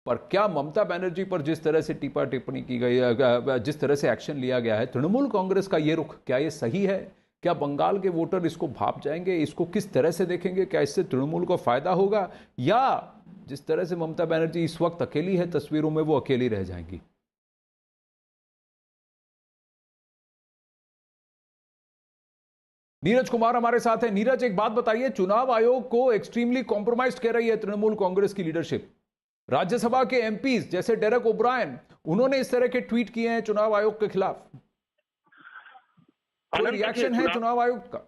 पर क्या ममता बनर्जी पर जिस तरह से टीपा टिप्पणी की गई, जिस तरह से एक्शन लिया गया है, तृणमूल कांग्रेस का ये रुख क्या ये सही है? क्या बंगाल के वोटर इसको भाप जाएंगे? इसको किस तरह से देखेंगे? क्या इससे तृणमूल को फायदा होगा, या जिस तरह से ममता बनर्जी इस वक्त अकेली है तस्वीरों में, वो अकेली रह जाएंगी? नीरज कुमार हमारे साथ है। नीरज, एक बात बताइए, चुनाव आयोग को एक्सट्रीमली कॉम्प्रोमाइज कह रही है तृणमूल कांग्रेस की लीडरशिप। राज्यसभा के एमपीज जैसे डेरेक ओब्रायन, उन्होंने इस तरह के ट्वीट किए हैं चुनाव आयोग के खिलाफ। कोई रिएक्शन है चुनाव आयोग का?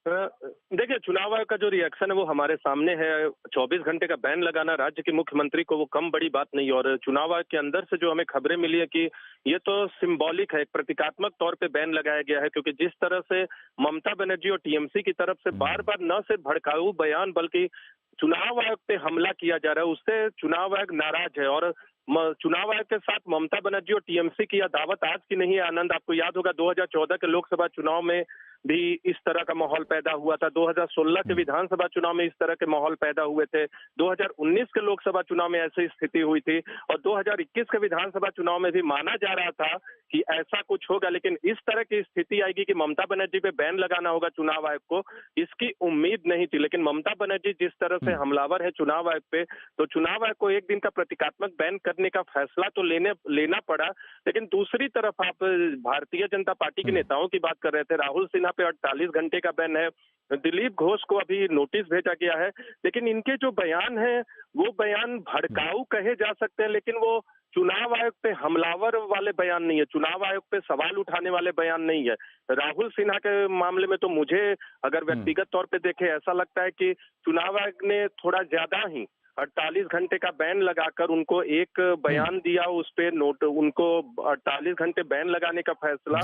देखिए, चुनाव आयोग का जो रिएक्शन है वो हमारे सामने है। 24 घंटे का बैन लगाना राज्य के मुख्यमंत्री को वो कम बड़ी बात नहीं है। और चुनाव आयोग के अंदर से जो हमें खबरें मिली है कि ये तो सिंबॉलिक है, एक प्रतीकात्मक तौर पे बैन लगाया गया है, क्योंकि जिस तरह से ममता बनर्जी और टीएमसी की तरफ से बार बार न सिर्फ भड़काऊ बयान बल्कि चुनाव आयोग पे हमला किया जा रहा है, उससे चुनाव आयोग नाराज है। और चुनाव आयोग के साथ ममता बनर्जी और टीएमसी की दावत आज की नहीं है। आनंद, आपको याद होगा 2014 के लोकसभा चुनाव में भी इस तरह का माहौल पैदा हुआ था। 2016 के विधानसभा चुनाव में इस तरह के माहौल पैदा हुए थे। 2019 के लोकसभा चुनाव में ऐसी स्थिति हुई थी, और 2021 के विधानसभा चुनाव में भी माना जा रहा था कि ऐसा कुछ होगा। लेकिन इस तरह की स्थिति आएगी कि ममता बनर्जी पे बैन लगाना होगा चुनाव आयोग को, इसकी उम्मीद नहीं थी। लेकिन ममता बनर्जी जिस तरह से हमलावर है चुनाव आयोग पे, तो चुनाव आयोग को एक दिन का प्रतीकात्मक बैन करने का फैसला तो लेना पड़ा। लेकिन दूसरी तरफ आप भारतीय जनता पार्टी के नेताओं की बात कर रहे थे। राहुल सिन्हा पे 48 घंटे का बैन है। दिलीप घोष को अभी नोटिस भेजा गया है। लेकिन इनके जो बयान हैं वो बयान भड़काऊ कहे जा सकते हैं, लेकिन वो चुनाव आयोग पे हमलावर वाले बयान नहीं है, चुनाव आयोग पे सवाल उठाने वाले बयान नहीं है। राहुल सिन्हा के मामले में तो मुझे अगर व्यक्तिगत तौर पे देखे ऐसा लगता है कि चुनाव आयोग ने थोड़ा ज्यादा ही 48 घंटे का बैन लगाकर उनको एक बयान दिया, उस पे नोट उनको 48 घंटे बैन लगाने का फैसला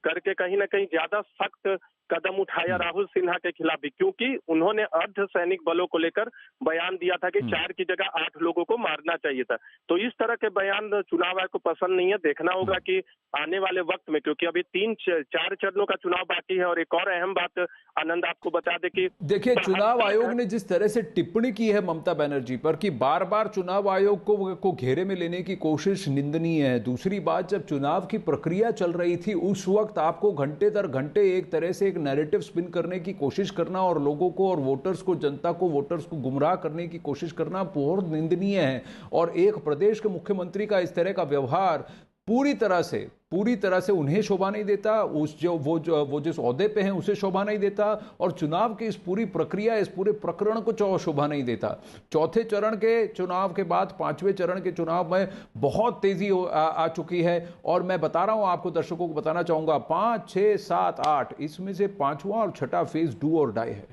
करके कहीं ना कहीं ज्यादा सख्त कदम उठाया राहुल सिन्हा के खिलाफ भी, क्योंकि उन्होंने अर्धसैनिक बलों को लेकर बयान दिया था कि 4 की जगह 8 लोगों को मारना चाहिए था। तो इस तरह के बयान चुनाव आयोग को पसंद नहीं है। देखना होगा कि आने वाले वक्त में, क्योंकि अभी 3-4 चरणों का चुनाव बाकी है। और एक और अहम बात आनंद आपको बता दे कि देखिए, चुनाव आयोग ने जिस तरह से टिप्पणी की है ममता बनर्जी पर कि बार बार चुनाव आयोग को घेरे में लेने की कोशिश निंदनीय है। दूसरी बात, जब चुनाव की प्रक्रिया चल रही थी उस वक्त आपको घंटे दर घंटे एक तरह से एक नैरेटिव स्पिन करने की कोशिश करना और लोगों को और वोटर्स को, जनता को, वोटर्स को गुमराह करने की कोशिश करना बहुत निंदनीय है। और एक प्रदेश के मुख्यमंत्री का इस तरह का व्यवहार पूरी तरह से उन्हें शोभा नहीं देता, वो जिस ओहदे पे हैं उसे शोभा नहीं देता, और चुनाव की इस पूरी प्रक्रिया, इस पूरे प्रकरण को शोभा नहीं देता। चौथे चरण के चुनाव के बाद 5वें चरण के चुनाव में बहुत तेजी आ चुकी है। और मैं बता रहा हूं आपको, दर्शकों को बताना चाहूंगा, 5, 6, 7, 8 इसमें से 5वां और 6ठा फेज डू और डाई है।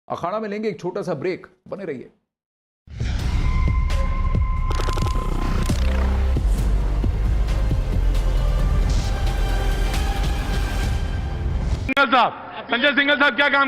अखाड़ा में लेंगे एक छोटा सा ब्रेक, बने रहिए। संजय सिंघल साहब क्या काम